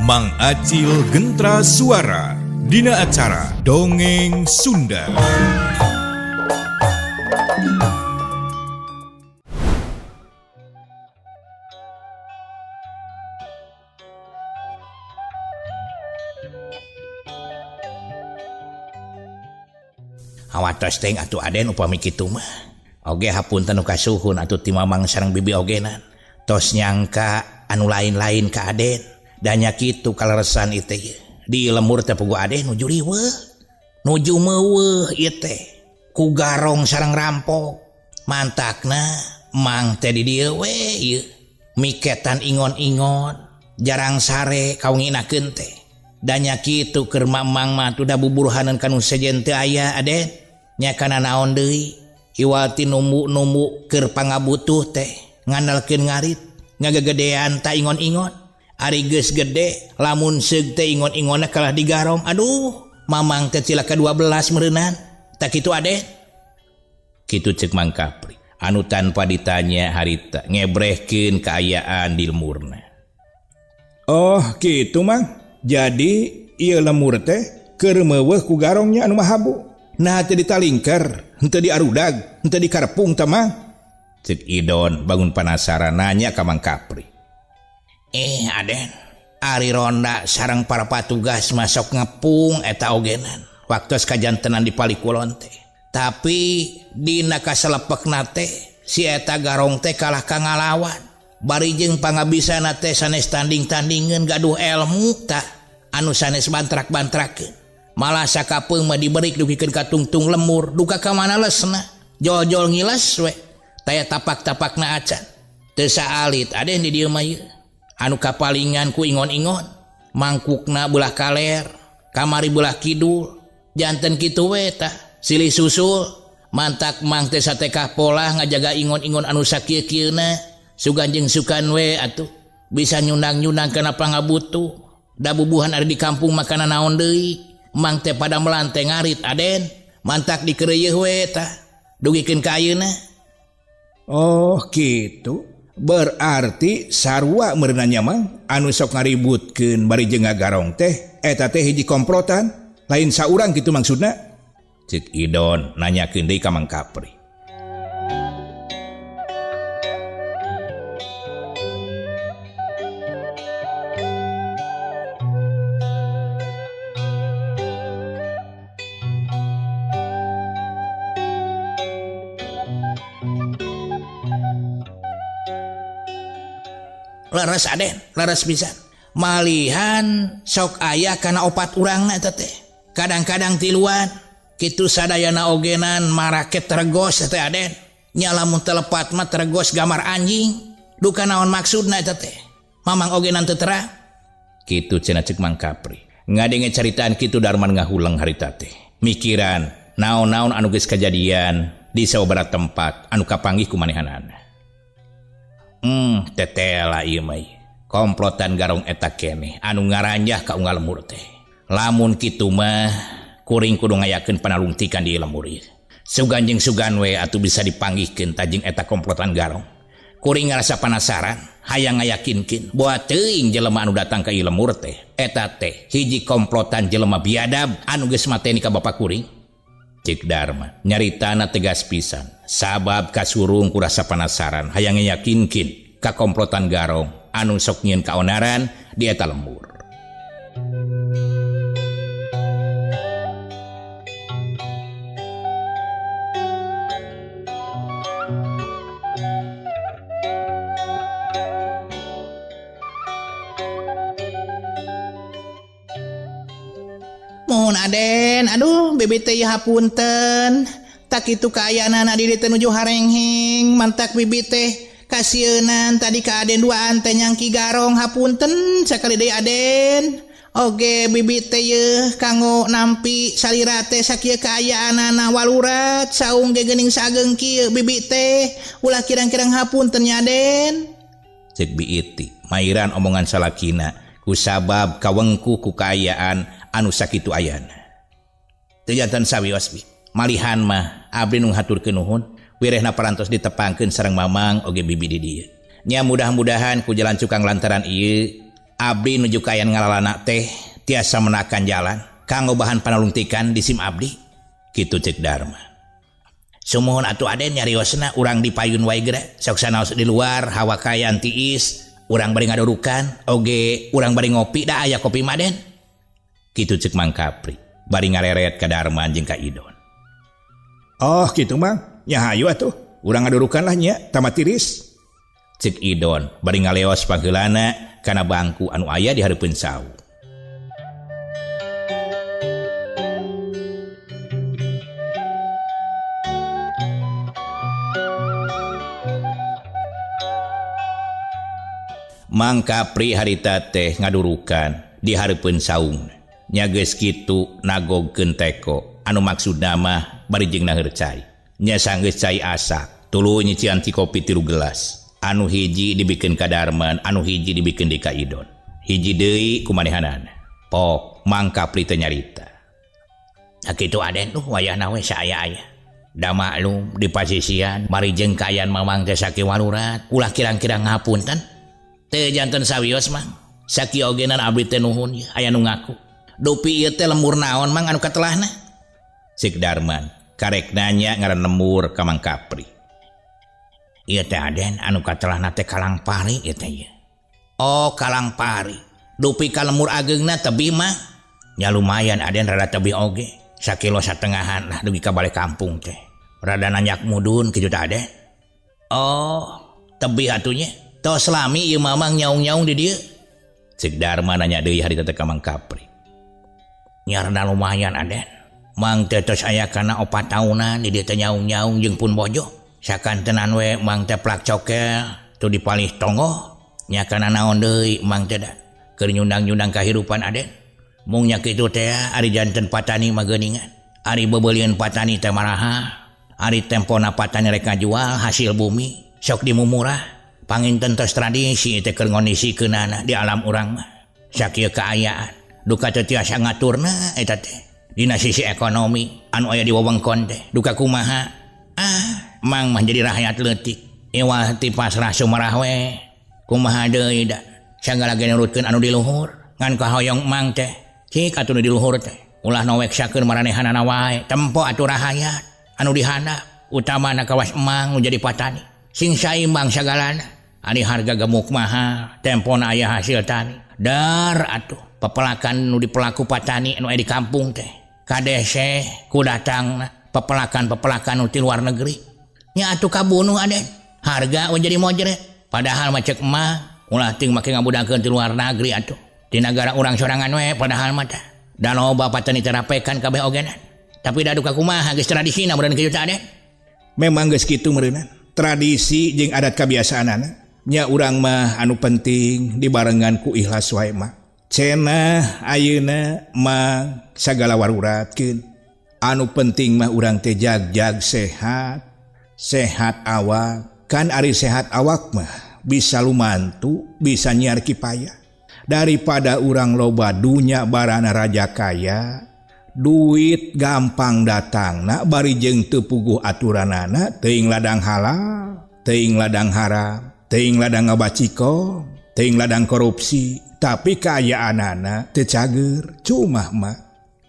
Mang Acil Gentra Suara dina acara Dongeng Sunda. Awatos teh atuh Aden upami kitu mah. Oge hapunten nu kasuhun atuh ti Mamang sareng Bibi ogenan. Tos nyangka anu lain-lain ka Aden. Danya kitu kaleresan ieu teh. Di lemur teh pugu Aden nuju riweuh. Nuju meuweuh ieu teh. Ku garong sareng rampok. Mantakna mang teh di dieu we ieu. Miketan ingon-ingon. Jarang sare kaunginakeun teh. Danya kitu keur Mamang mah tuh da buburuhaneun kanu sejen teu aya Aden. Nya kana naon deui iwati numuk keur pangabutuh teh ngandalkeun ngarit ngagegedean ta ingon-ingon ari geus gede lamun seug teh ingon-ingonna kalah digarong aduh Mamang teh cilaka 12 meureunnan tak kitu Aden kitu ceuk Mang Kapri anu tanpa ditanya harita ngebrehkeun kaayaan di lemurna. Oh kitu Mang, jadi ieu lemur teh keur meuweuh ku garongnya anu mahabu. Nah teu ditalingker, henteu diarudag, henteu dikarepung teh Mang. Ceuk Idon bangun penasaran nanya ka Mang Kapri. Aden, ari ronda sareng para patugas masuk ngepung eta ogenan. Waktos kajantenan di Palikulon teh. Tapi dina kasalepekna teh si eta garong teh kalah ka ngalawan. Bari jeung pangabisana teh sanes tanding-tandingeun gaduh elmu tah anu sanes bantrak-bantrakeun. Malah sakapeung mah diberi dugikeun ka tungtung lemur duka ka mana lesna jol-jol ngiles we taya tapak-tapakna acan teu saalit Aden di dieu mah anu kapalingan ku ingon-ingon mangkukna belah kaler kamari belah kidul janten kitu we tah silih susul mantak mang teh satekah pola ngajaga ingon-ingon anu sakieu-kieuna sugan jeung sukan we atuh bisa nyundang-nyundang kana pangabutuh da bubuhan ari di kampung makana naon deui. Mang teh pada melantai ngarit Aden mantak dikereuyeun we tah dugikeun ka ayeuna. Oh kitu, berarti sarua meureunna Mang anu sok ngaributkeun bari jeung ngagarong teh eta teh hiji komplotan lain saurang kitu maksudna. Ceuk Idon nanyakeun deui ka Mang Kapri. Leres Aden, leres pisan. Malihan sok aya kana opat urangna eta teh. Kadang-kadang tiluan kitu sadayana ogenan maraket teregos teh Aden. Nya lamun telepat mah teregos gambar anjing. Duka naon maksudna eta teh. Mamang ogenan teu terang. Kitu cenah ceuk Mang Kapri. Ngadenge caritaan kitu Darman ngahuleng harita teh. Mikiran naon-naon anu geus kajadian di sababaraha tempat anu kapanggih ku manehanana. Tetela ieu mah komplotan garong eta keneh anu ngaranjah ka unggal lemur teh. Lamun kitu mah kuring kudu ngayakeun panalungtikan di lemur ieu. Sugan jeung sugan we atuh bisa dipanggihkeun tajing eta komplotan garong. Kuring ngarasa penasaran, hayang ngayakinkeun bahwa teuing jelema anu datang ka ieu lemur teh eta teh hiji komplotan jelema biadab anu geus mateni ka bapa kuring. Cik Darma nyaritana tegas pisan sabab kasurung ku rasa penasaran hayang yakinkeun ka komplotan garong anu sok nyieun kaonaran di eta lembur. Mohon Aden, aduh Bibi teh hapunten. Tak kitu kaayana di teh nuju harengheng, mantak Bibi teh kasieun tadi ka Aden duaan teh nyangki garong hapunten sakali deui Aden. Oge Bibi teh yeuh kanggo nampi salira teh sakieu kaayaanana walurat saung ge geuning sageung kieu Bibi teh ulah kirang-kirang hapunten nya Aden. Ceuk Biiti mairan omongan salakina ku sabab kawengku ku kaayaan anu sakitu ayana. Teu janten sawios bi. Malihan mah abdi nu ngaturkeun nuhun, wirehna parantos ditepangkeun sareng Mamang oge Bibi di dieu. Nya mudah-mudahan ku jalan cukang lantaran ieu Abdi nuju kayan ngalalana teh tiasa menakan jalan kanggo bahan panalungtikan di sim abdi kitu cek Darman. Sumuhun atuh Aden nyariosna urang dipayun wae geura sok sanaos di luar hawa kayan tiis urang bari ngadorukan oge urang bari ngopi da aya kopi mah Den. Kitu cek Mang Kapri bari ngareret ka Darman jeung ka Idon. Oh gitu Mang, nya hayu atuh urang ngadorukan lah nya tamat tiris. Cek Idon bari ngaleos pageulana kana bangku anu aya di hareupeun saung. Mang Kapri harita teh ngadurukan di hareupeun saung. Nya geus kitu nagogkeun teko anu maksudna mah bari jeung naeur cai. Nya sanggeus cai asak, tuluy nyician ti kopi 3 gelas. Anu hiji dibikeun ka Darman, anu hiji dibikeun di ka Idon. Hiji deui kumanehanana. Pok Mang Kapri teh nyarita. Akitu Aden wayahna we saaya-aya. Da maklum di pasisian mari jeung kayan mamang teh sakiwalurat, ulah kirang-kirang ngapunten. Teu janten sawios Mang. Sakiogenan abdi teh nuhun aya nu ngaku. Dupi ieu teh lembur naon Mang anu katelahna? Cik Darman karek nanya ngaran lembur ka Mang Kapri. Ieu teh Aden anu katelahna teh kalang pari ieu teh ieu. Oh kalang pari. Dupi ka lemur ageungna tebih mah. Nya lumayan Aden rada tebih oge. Sakilo satengahan lah dugi ka bale kampung teh. Rada nanyak mudun kitu teh Aden. Oh tebih atunya. Tos lami ieu mamang nyaung-nyaung di dieu. Cik Darman nanya deui harita teh ka Mang Kapri. Nya rada lumayan Aden. Mang teh tos aya kana 4 taunan di dieu teh nyaung-nyaung jeung pun bojo. Sakantenan we Mang teh plak cokel tu dipalih tonggo nya kana naon deui Mang teh da keur nyundang-nyundang kahirupan Aden. Mung nya kitu teh ari janten patani mah geuningan, ari bebeulieun patani teh maraha, ari tempona patani rek ngajual hasil bumi sok dimumurah. Panginten tos tradisi teh keur ngondisikeunnana di alam urang mah. Sakieu kaayaan duka teu tiasa ngaturna eta teh dina sisi ekonomi anu aya di wewengkon teh duka kumaha. Mang mah jadi rakyat leutik. Iwah ti pasrah sumarah we. Kumaha deui da. Sagala ge nurutkeun anu di luhur. Ngan kahoyong Mang teh. Cik atuh nu di luhur teh. Ulah noweksakeun maranehanana wae. Tempo atuh rakyat anu dihandap. Utamana kawas Mang nu jadi patani. Sing saimbang sagalana. Ari harga gemuk mahal. Tempona aya hasil tani. Dar atuh. Pepelakan nu dipelaku patani anu aya di kampung teh. Kadese ku datangna. Pepelakan-pepelakan nu ti luar negeri. Nya atuh kabunuh Aden. Harga we jadi mojret. Padahal macek mah ulah ting make ngabudakeun ti luar negeri atuh. Di negara urang sorangan we padahal mah tah. Da loba patani terapekan kabeh ogenan. Tapi da duka kumaha geus tradisina meureun kitu teh Aden. Memang geus kitu meureunna. Tradisi jeung adat kabiasaanana nya urang mah anu penting dibarengan ku ikhlas wae mah. Cenah ayeuna mah sagala waruratkeun. Anu penting mah urang teh jag-jag sehat. Sehat awak, kan ari sehat awak mah bisa lumantu, bisa nyiar kipayah. Daripada urang loba dunya barana raja kaya, duit gampang datangna bari jeung teu puguh aturanana, teuing ladang halal, teuing ladang haram, teuing ladang ngabaciko, teuing ladang korupsi, tapi kaayaanana teu cager, cumah mah.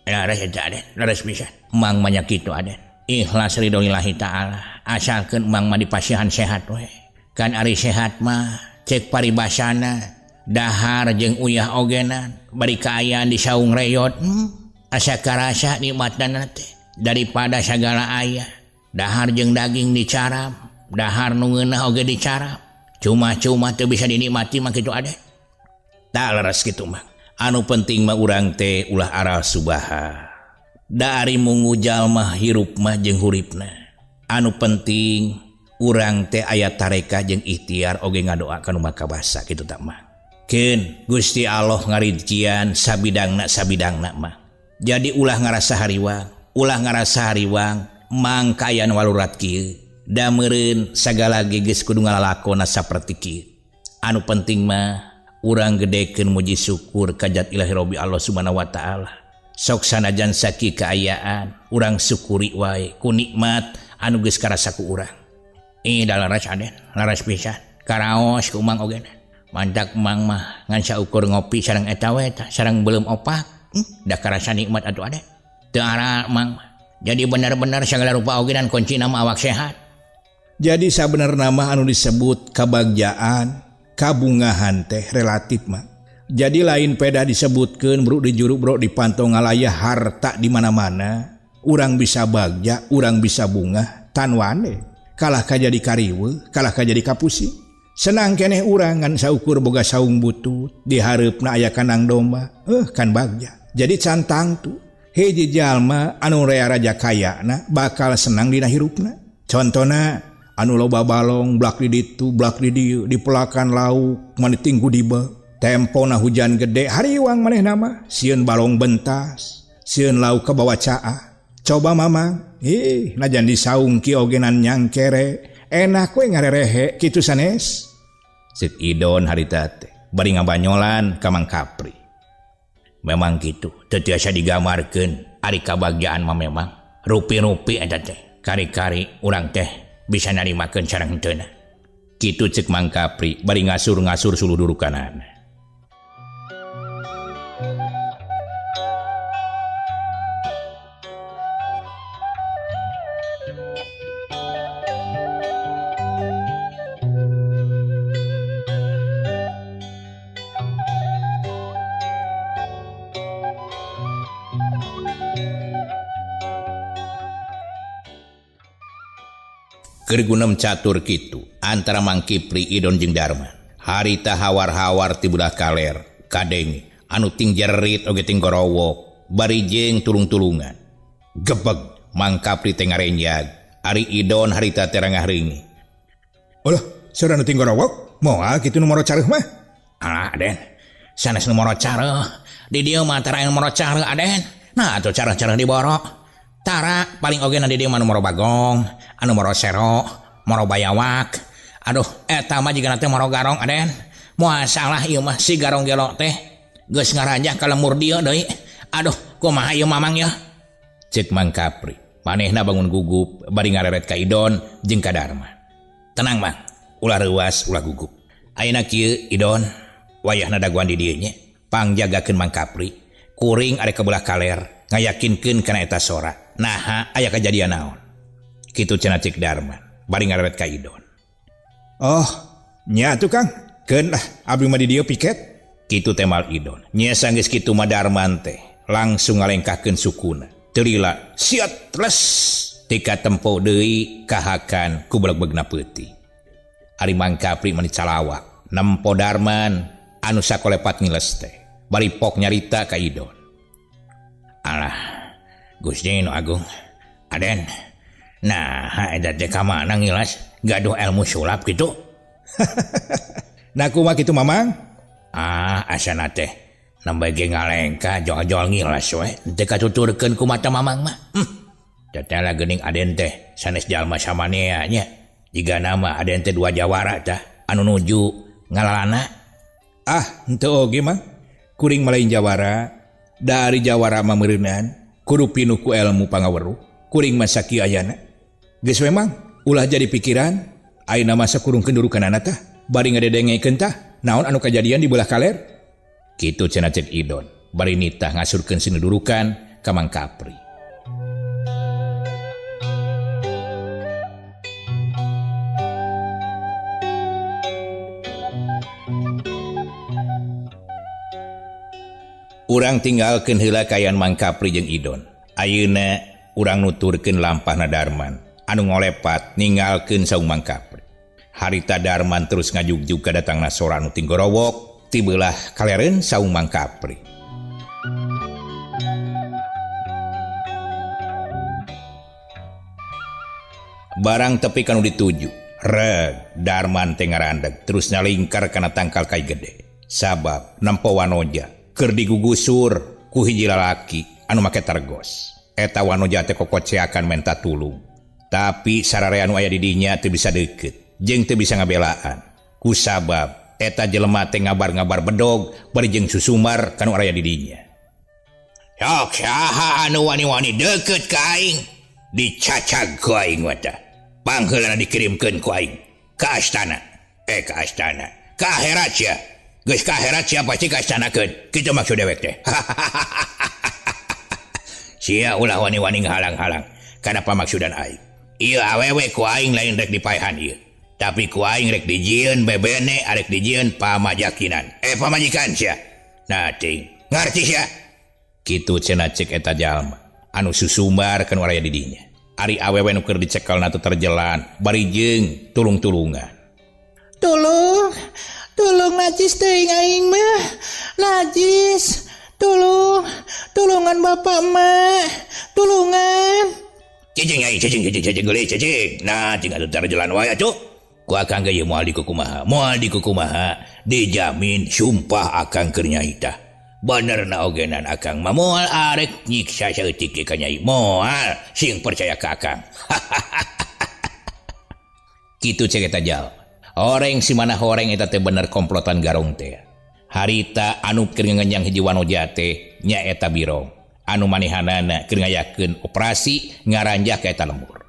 Laras eta Aden, laras pisan. Mang mah nya kitu Aden. Ikhlas ridho lillahi ta'ala. Asalkan Mang mah dipasihan sehat we. Kan ari sehat mah cek paribasana dahar jeung uyah ogenan bari kaayaan di saung reyot asa karasa nikmatna teh daripada sagala aya dahar jeung daging dicaram dahar nu ngeunah oge dicaram cuma-cuma teu bisa dinikmati mah kitu Aden. Tah leres kitu mah. Anu penting mah urang teh ulah aral subaha. Dari mungu jalmah hirup mah jeung huripna. Anu penting urang teh aya tareka jeung ikhtiar oge ngadoa ka nu makabasa kitu tah mah. Keun Gusti Allah ngarijieun sabidangna mah. Jadi ulah ngarasa hariwang, Mang kayan walurat kieu. Da meureun sagala geus kudu ngalalakonna saperti kieu. Anu penting mah urang gedekeun muji syukur ka Zat Ilahi Robbi Allah Subhanahu wa taala. Sok sanajan saki kaayaan urang syukuri wae ku nikmat anu geus karasa ku urang. Dalam ras Aden, laras pisan. Karaos ku Mang oge. Mandak mang mah ngan saukur ngopi sareng eta we sareng belum opak. Da karasa nikmat atuh Aden. Teu ara mang mah. Jadi benar-benar sagala rupa oge dan kunci nama awak sehat. Jadi sabenerna mah anu disebut kabagjaan, kabungahan teh relatif mah. Jadi lain peda disebutkeun bro di juru bro dipantau ngalayah harta di mana-mana. Urang bisa bagja, urang bisa bunga, tan wane. Kalah ka jadi kariweuh, kalah ka jadi kapusi. Senang keneh urang ngan saukur boga saung butut, dihareupna aya kandang domba. Kan bagja. Jadi cantang tuh. Hiji jalma anu rea raja kayana bakal senang dina hirupna. Contona anu loba balong blak di ditu, blak di dieu, dipelakan lauk, mani tinggu diba. Tempona hujan gede, hariwang maneh nama, sieun balong bentas, sieun lauk ke bawah caah. Coba mamang, najan di saung ki ogenan nyangkere, enak we ngarerehe kitu sanes. Sik Idon harita teh bari ngabanyolan ka Mang Kapri. Memang gitu, teu tiasa digamarkeun ari kabagjaan mah memang rupi-rupi eta teh. Kari-kari urang teh bisa narimakeun sareng henteu. Kitu ceuk Mang Kapri bari ngasur-ngasur suludurukanana. Gergunem catur kitu antara Mang Kipli Idon jeung Darman. Harita hawar-hawar ti budak kaler, kadenge anu ting jerit oge ting gorowok, bari jeung tulung-tulungan. Gebeg Mang Kapli teh ngarenjag, ari Idon harita teh rangah-ringi. Ulah, saudara nu ting gorowok, moal kitu nu moro careuh mah. Alah Aden, sanes nu moro careuh. Di dieu mah tara anu moro careuh Aden. Nah atuh careuh-careuh diboro. Tara paling oge na di dieu mah anu moro bagong, anu moro sero, moro bayawak. Aduh, eta mah jigana teh moro garong Aden. Moal salah ieu mah si garong gelo teh geus ngaranjah ka lemur dieu deui. Aduh, kumaha ieu mamang ya? Cek Mang Kapri. Manehna bangun gugup bari ngareret ka Idon jeung ka Darman. Tenang Mang, ulah reuas, ulah gugup. Ayeuna kieu Idon, wayahna daguan di dieu nya. Pangjagakeun Mang Kapri. Kuring are kebelah kaler ngayakinkeun kana eta sora. Nah, aya kejadian naon? Kitu cenah cek Darman, bari ngareret ka Idon. Oh, nya atuh Kang. Keun lah, abdi mah di dieu piket. Kitu temal Idon. Nya sanggeus kitu mah Darman teh langsung ngalengkahkeun sukuna. Teu lila, siot les tika tempo deui kahakan ku beleg-belegna peuting. Ari Mang Kapri mani calawak, nempo Darman anu sakolepat ngiles teh. Bari pok nyarita ka Idon. Alah, Gusti nu Agung, Aden, nah eta teh ka mana ngilas gaduh ilmu sulap kitu? Nah kumaha kitu Mamang? Asana teh nambah ge ngalengka jol-jol ngilas we, teu katuturkeun ku mata Mamang mah. Tetela geuning Aden teh sanes jalma samanea nya. Jiga nama Aden teh dua jawara tah anu nuju ngalalana. Henteu oge mah. Kuring malain jawara, dari jawara mah meureunan. Kudu pinuh ku ilmu pangaweruh, kuring masa kieu ayana. Geus memang ulah jadi pikiran, ayeuna masa kurung kendurukanana tah, bari ngadedengekeun tah, naon anu kajadian di belah kaler? Kitu cenah cek Idon, bari nitah ngasurkeun sinudurukan ka Mang Kapri. Urang tinggalkeun heula kayan Mang Kapri jeung Idon. Ayeuna urang nuturkeun lampahna Darman anu ngolepat ninggalkeun saung Mang Kapri. Harita Darman terus ngajugjug ka datangna sora anu ting gorowok ti beulah kalereun saung Mang Kapri. Barang tepi kanu dituju, reg Darman teh ngarandeg terus nalingkar kana tangkal kai gede. Sabab nempo wanoja keur digugusur ku hiji lalaki anu make targos. Eta wanoja teh kokoceakan menta tulung. Tapi sararea anu aya di dinya teu bisa deukeut, jeung teu bisa ngabelaan. Kusabab eta jelema teh ngabar-ngabar bedog bari jeung susumar kanu aya di dinya. Sok saha anu wani-wani deukeut ka aing, dicacag ku aing wadah. Pangheulana dikirimkeun ku aing ka astana. Ka astana. ka akhirat sia geus ka akhirat sia pasti kastanakeun kitu maksud dewek teh sia ulah wani-wani ngahalang-halang kana pamaksudan aing ieu awewe ku aing lain rek dipaehan ieu tapi ku aing rek dijieun bebene arek dijieun pamajakinan pamajikan sia nah ting ngarti sia kitu cenah cek eta jalma anu susumbar kan waraya di dinya ari awewe nu keur dicekel na terjelan bari jeung tulung-tulungan tolong najis teuing aing mah najis tulungan bapak mah tulungan cicing geuleuh cicing nah tinggal terjelan wae atuh ku akang ge moal dikukumaha dijamin sumpah akang keur nyai tah benerna ogenan akang mah moal arek nyiksa saeutik ka nyai moal sing percaya ka akang kitu cek eta jal oreng si mana horeng eta teh bener komplotan garong teh harita anu keur ngenyang hiji wanoja teh nya eta Birong anu manehanana keur ngayakeun operasi ngaranjak ka eta lembur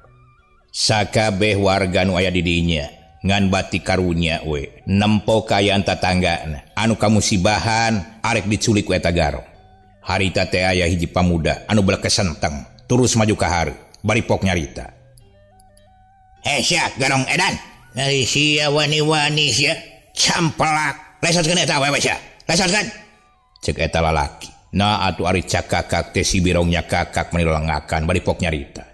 sakabeh warga nu aya di dinya ngan bati karunya we nempo kayaan tatanggana anu kamusibahan arek diculik ku eta garong harita teh aya hiji pamuda anu beuleuh kesenteng terus maju ka hareup bari pok nyarita sia garong edan ari sia wani-wani sia campelak lesotkeun eta awewe sia lesotkeun ceuk eta lalaki nah atuh ari cakakak teh si Birongnya kakak menilangakan bari pok nyarita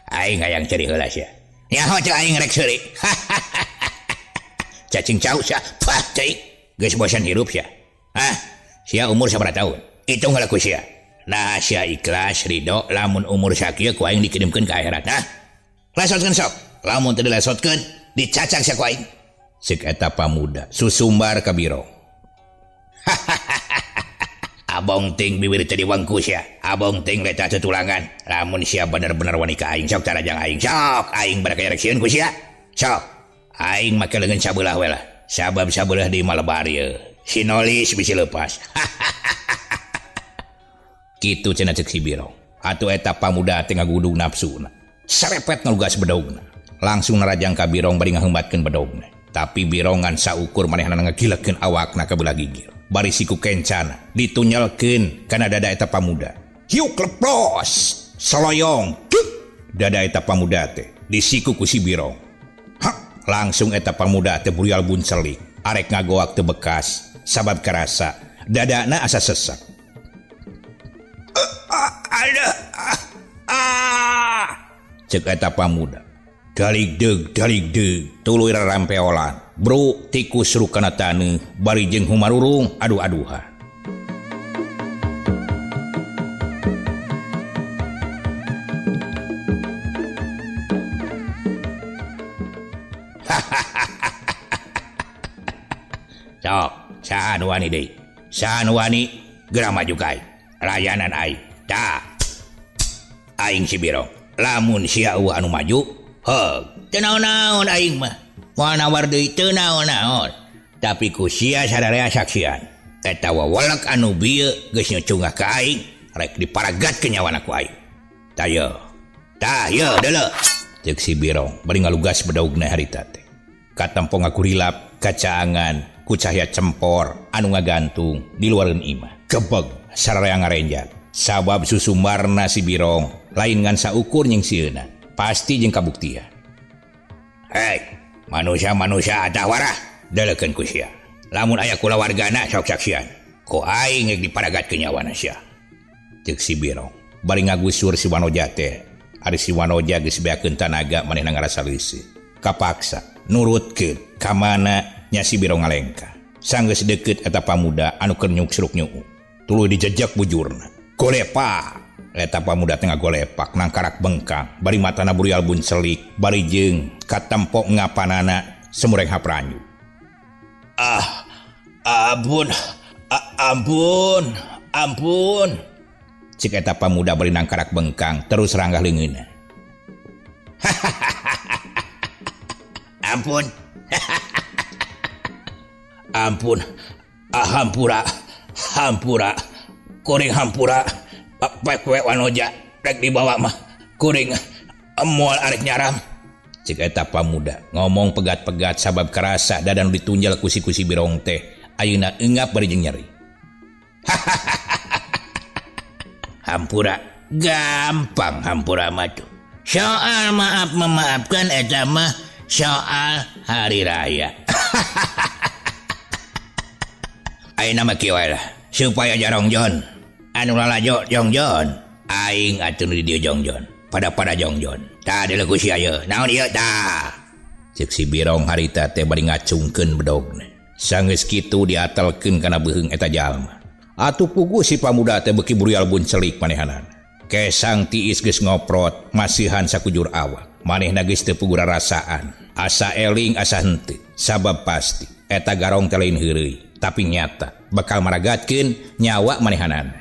aing hayang ceri heula sia nyaho cek aing rek seuri cacing caus sia pah teuing geus bosan hirup sia sia umur sabaraha taun hitung heula ku sia nah sia ikhlas ridho lamun umur sakieu ku aing dikirimkeun ka akhirat lesotkeun sok lamun teu dilesotkeun dicacak sia ku aing ceuk eta pamuda susumbar ka Birong abong ting bibir teh diwangku sia abong ting leta tutulangan lamun sia bener-bener wani ka aing sok tarajang aing sok aing bade kaya rek sieun ku sia sok aing make leungeun sabelah we lah sabab sabelah di malebar ieu sinolis bisi leupas kitu cenah ceuk si Birong atuh eta pamuda teh ngagudug nafsuna serepet ngalugas bedogna langsung narajang ka Birong bari ngaheumbatkeun bedogna tapi Birong ngan saukur manehna ngagilekeun awakna ka belah gigir bari siku kencana ditunyelkeun kana dada eta pamuda hiuk leplos soloyong dada eta pamuda teh disiku ku si Birong langsung eta pamuda teh burial buncelik arek ngagoak teu bekas sabab karasa dadana asa sesak ceuk eta pamuda dalig deug tuluy rarampeolan bro tikus rukana taneuh bari jeung humarurung aduh-aduhan sok saha nu wani deui saha nu wani geura maju ka aing layanan aing tah aing si Birong lamun sia eueuh anu maju teu naon-naon aing mah moal nawar deui teu naon-naon tapi ku sia sadarea saksian eta wawelek anu bieu geus nyucungah ka aing rek diparagatkeun nyawana ku aing tah yeuh deuleu ceuk si Birong bari ngalugas bedogna harita teh katempo ngakurilap kacaangan ku cahya cempor anu ngagantung di luareun imah gebeg sararea ngarenjat sabab susumbarna si Birong lain ngan saukur nying sieuna pasti jeung kabuktian manusia atah warah dalekeun ku sia lamun aya kulawargana sok saksian ku aing geus diparagatkeun nyawana sia ceuk si Birong bari ngagusur si wanoja teh ari si wanoja geus beakeun tanaga manehna ngarasa leuseuh kapaksa nurutkeun ka mana nya si Birong ngalengka sanggeus deukeut eta pamuda anu keur nyuk-nyuk tuluy dijejak bujurna golepak eta pamuda teh ngagolepak nangkarak bengkang bari matana burial buncelik bari jeung katempo ngapanana semureng hapranyu ampun cik eta pamuda bari nangkarak bengkang terus ranggah leungeunna ampun hampura kuring hampura pek we wanoja rek dibawa mah kuring moal arek nyaram Cek eta pamuda ngomong pegat-pegat sabab karasa dadan ditunjal kusi-kusi Birong teh ayeuna eungap bari jeung nyeri. Hampura gampang hampura mah tuh. Soal maaf memaafkan eta mah soal hari raya. Ayeuna mah kieu wae lah supaya jarongjon anu lalajo jongjon aing atuh di dieu jongjon pada jongjon tah deuleu ku si aya naon ieu tah cek si Birong harita teh bari ngacungkeun bedogna sanggeus kitu diatelkeun kana beuheung eta jalma atuh puguh si pamuda teh beuki burial buncelik manehanana kesang tiis geus ngoprot masihan sakujur awak manehna geus teu puguh rarasaan asa eling asa henteu sabab pasti eta garong teh lain heureuy tapi nyata bakal maragatkeun nyawa manehanana.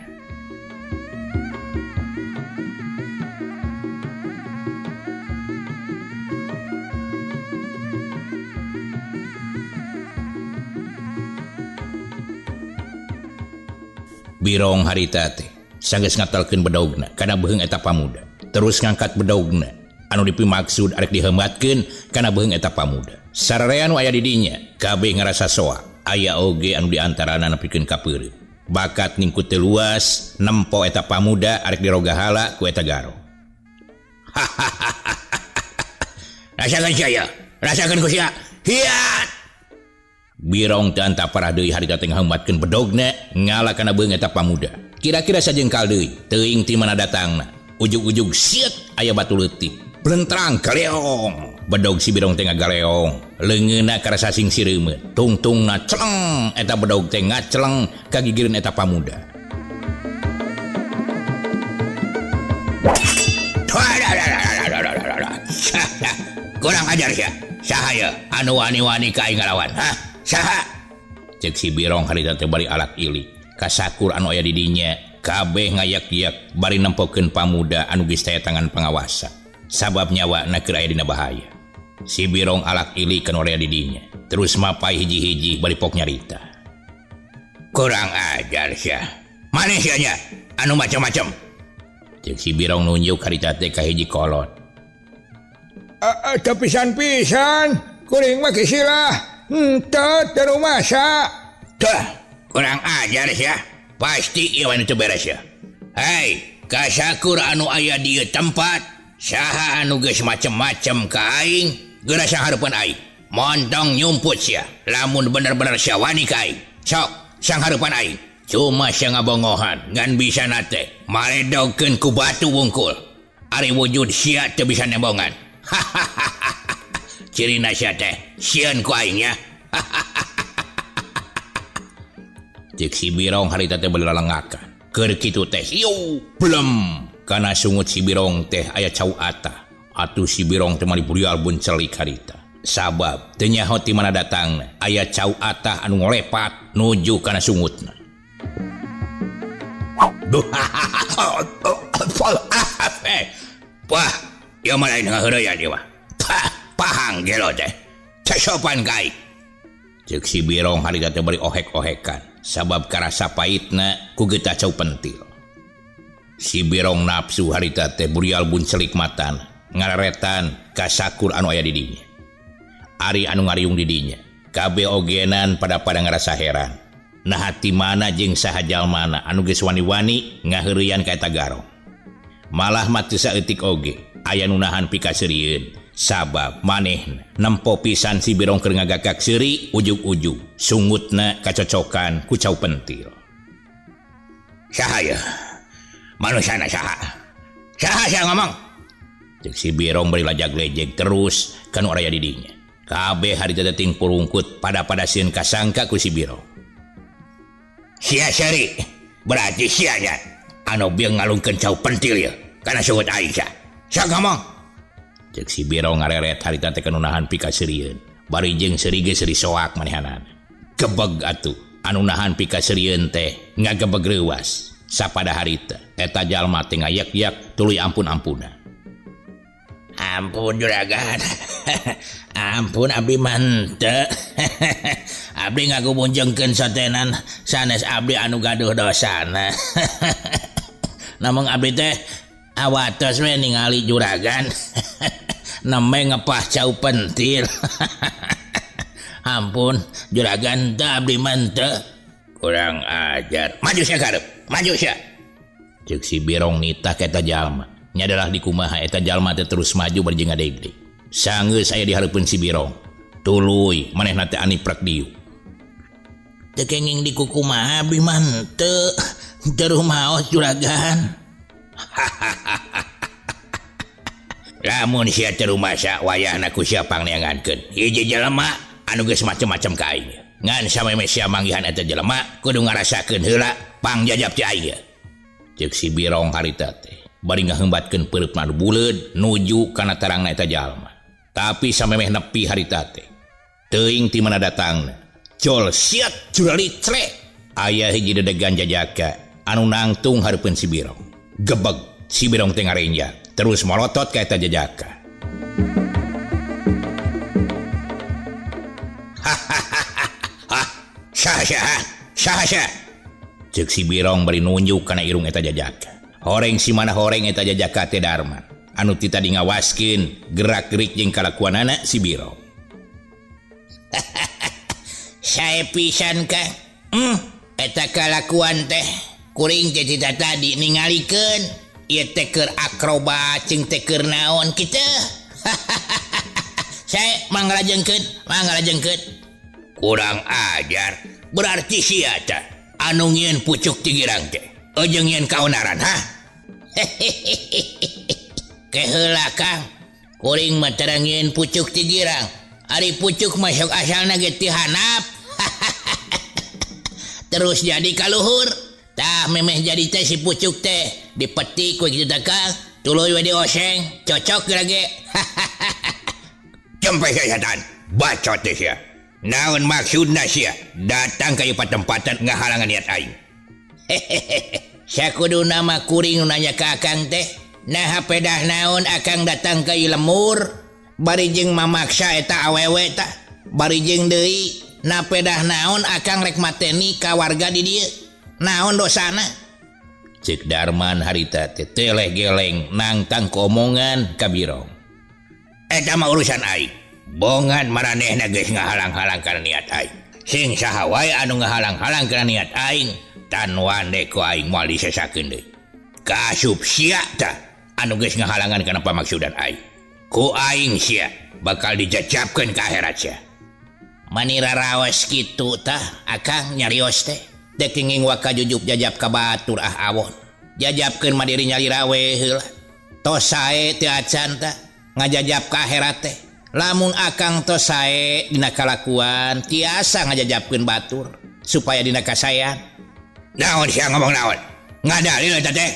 Birong harita teh sanggeus ngatalkeun bedogna kana beuheung eta pamuda terus ngangkat bedogna anu dipimaksud arek diheumatkeun kana beuheung eta pamuda sararea anu aya di dinya kabeh ngarasa soak aya oge anu diantarana nepikeun ka peureuh bakat ningkut teu luas nempo eta pamuda arek diroga hala ku eta garong. Rasakeun saya rasakeun ku sia hiat Birong teh anta parah deui harita teh ngaheumatkeun bedogna ngala kana beuheung eta pamuda kira-kira sajengkal deui teuing ti mana datangna ujug-ujug siet aya batu leutik blentrang galeong bedog si Birong teh ngagaleong leungeunna karasa sing sireumeut tungtungna celeng eta bedog teh ngaceleng ka gigireun eta pamuda. Kurang ajar sia saha ieu anu wani-wani ka aing ngalawan hah saha cek si Birong harita teh bari alak ilik kasakur anu aya di dinya kabeh ngayak-yak bari nempokeun pamuda anu geus taya tangan pangawasa sabab nyawana keur aya dina bahaya. Si Birong alak ilik kana aya di dinya terus mapai hiji-hiji bari pok nyarita. Kurang ajar sia maneh sia nya anu macam-macam cek si Birong nunjuk harita teh ka hiji kolot. Pisan-pisan kuring mah kisilah henteu teu masa. Tah kurang ajar sia pasti ieu anu teu beres ya. Hei kasakur anu aya di tempat saha anu geus macem-macem ka aing geura sanghareupeun aing montong nyumput sia lamun bener-bener sia wani ka aing sok sanghareupan aing cuma sia ngabongohan ngan bisa nate maledogkeun ku batu wungkul ari wujud sia teu bisa nembongan. Cirina sia teh sieun ku aing nya. Cek si Birong harita teh bari lalengakan keur kitu teh hiu belum kana sungut si Birong teh aya cau ata atuh si Birong teh mari burial buncelik harita sabab teu nyaho ti mana datangna aya cau ata anu ngolepat nuju kana sungutna. Wah ieu mah lain ngaheureuyan ieu mah pahang gelo teh teu sopan ka aing cek si Birong harita teh bari ohek-ohekan sabab karasa pahitna ku geutah cau pentil. Si Birong nafsu harita teh burial buncelik matan ngararetan kasakur anu aya di dinya ari anu ngariung di dinya kabeh ogenan pada ngarasa heran nah hati mana jeung saha jalmana anu geus wani-wani ngaheureuyan ka eta garong malah mah teu saeutik oge aya nu nahan pikasirieun sabab manehna nempo pisan si Birong keur ngagakak seuri ujug-ujug sungutna kacocokan ku cau pentil. Saha ieu manusana saha sia ngomong cek si Birong bari lajag-lejeg terus kanu aya di dinya kabeh harita teh ting purungkut pada sieun kasangka ku si Birong. Sia seri berarti sia nya anu bieu ngalungkeun cau pentil ieu kana sungut aing sia ngomong cek si Birong ngareret harita teh kanu nahan pikasirieun bari jeung seuri ge seuri soak manehanana gebeg atuh anu nahan pikasirieun teh ngagebeg reuwas sapada harita eta jalma teh ngayak-yak tuluy ampun-ampuna. Ampun juragan. Ampun abdi mah henteu. Abdi ngagubunjengkeun sotenan sanes abdi anu gaduh dosana. Namun abdi teh awatos we ningali juragan. Namanya ngapah cau pentil. Ampun, juragan tak abdi mantep. Kurang ajar. Maju sia karep, maju sia. Cek si Birong nitah ka eta jalma. Nya adalah di kumaha eta jalma teh terus maju berjeng ngadegdeg. Sanggeus aya di hareupeun si Birong. Tuluy manehna teh aniprek diuk. Teu kenging di kumaha abdi mantep. Teruh maos juragan. Lamun sia teu rumasa wayahna ku sia pangneangankeun. Hiji jelema anu geus macem-macem ka aing. Ngan sameme sia manggihan eta jelema kudu ngarasakeun heula pangjajab ti aing. Ceuk si Birong harita teh bari ngaheumbatkeun peureup nu buleud nuju kana tarangna eta jalma. Tapi samemeh nepi harita teh teuing ti mana datangna. Col siat jurali cre. Aya hiji dedegan jajaka anu nangtung hareupeun si Birong. Gebeg si Birong teh ngarenjak terus molotot ka eta jajaka. Sah. Cek si Birong bari nunjuk kana irung eta jajaka. Horeng si mana horeng eta jajaka teh Darman. Anu ti tadi ngawaskeun gerak-gerik jeung kalakuanana si Birong. Sae pisan ka? Eta kalakuan teh kuring teh tadi ningalikeun. Ieu teh keur akrobat jeung teh keur naon kitu. Sae mangrajengkeun. Kurang ajar. Berarti sia teh anu ngieun pucuk ti girang teh. Jeung ngieun kaonaran ha. Keheula Kang. Kuring mah teu ngieun pucuk ti girang. Ari pucuk mah sok asalna ge ti hanap. Terus jadi kaluhur. Tah memeh jadi teh si pucuk teh dipetik we kitu teh Kang. Tuluy we dioseng, cocok lagi. Cempe setan, bacot teh sia. Naon maksudna sia? Datang ka ieu patempatan ngahalangan niat aing. Sakuduna mah kuring nanya ka Akang teh, nah pedah naon Akang datang ka ieu lemur, bari jeung mamaksa eta awewe tah. Bari jeung deui, nah pedah naon Akang rek mateni ka warga di dieu. Naon dosana? Cek Darman harita teh teleh geleng nangtang komongan ka Birong. Eta mah urusan aing. Bongan maranehna geus ngahalang-halang kana niat aing. Sing saha wae anu ngahalang-halang kana niat aing, tan wande ku aing moal disesakeun deui. Kasup sia tah anu geus ngahalangan kana pamaksudan aing. Ku aing sia bakal dijajabkeun ka akhirat sia. Mani raraos kitu tah Akang nyarios teh. Dek kenging waka jujuk jajab ka batur awon. Jajabkeun mah diri nyalira we heula. Tos sae teu acan tah ngajajab ka akhirat teh. Lamun Akang tos sae dina kalakuan tiasa ngajajabkeun batur supaya dina kasayan. Naon sia ngomong naon? Ngadalil eta teh?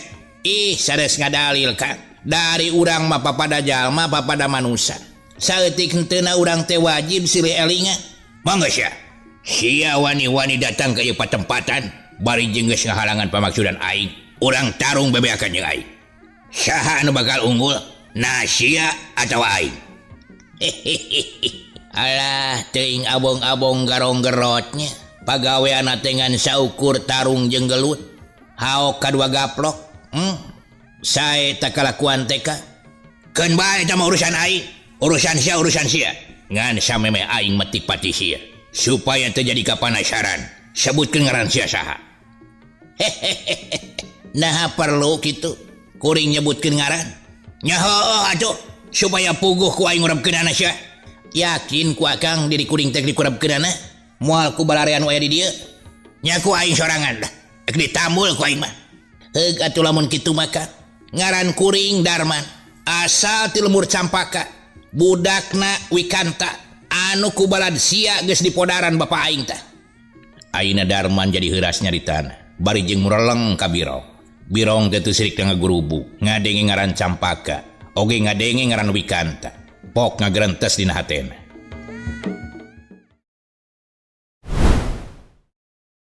Ih, sanes ngadalil Kang. Dari urang mah papada jalma papada manusia. Saeutik henteuna urang teh wajib silih elingan. Mangga sia. Sia wani-wani datang ke ieu patempatan bari jeung geus ngahalangan pamaksudan aing. Urang tarung bebeakan jeung aing. Saha anu bakal unggul? Nah sia atawa aing? Alah teuing abong-abong garong-gerotnya. Pagaweana teh ngan saukur tarung jeung gelut. Haok kadua gaplok. Sae tak kalakuan teh ka? Keun bae eta mah urusan aing. Urusan sia. Ngan sameme aing metik pati sia. Supaya terjadi kapanasaran. Sebutkeun ngaran sia saha. Nah perlu kitu. Kuring nyebutkeun ngaran. Nya heueuh atuh. Supaya puguh ku aing urapkeunana sia. Yakin ku Akang diri kuring teh dikurapkeunana? Moal ku balarean we di dieu. Nya ku aing sorangan lah. Ek ditambul ku aing mah. Heug atuh lamun kitu mah Kang. Ngaran kuring Darman. Asal ti lemur Campaka. Budakna Wikanta. Anu ku balad sia geus dipodaran bapa aing tah. Ayeuna Darman jadi heuras nyaritana. Bari jeung mureleng ka Birong. Birong teh teu sirik teu ngagurubu. Ngadenge ngaran Campaka. Oge ngadenge ngaran Wikanta. Pok ngagrentes dina hatena.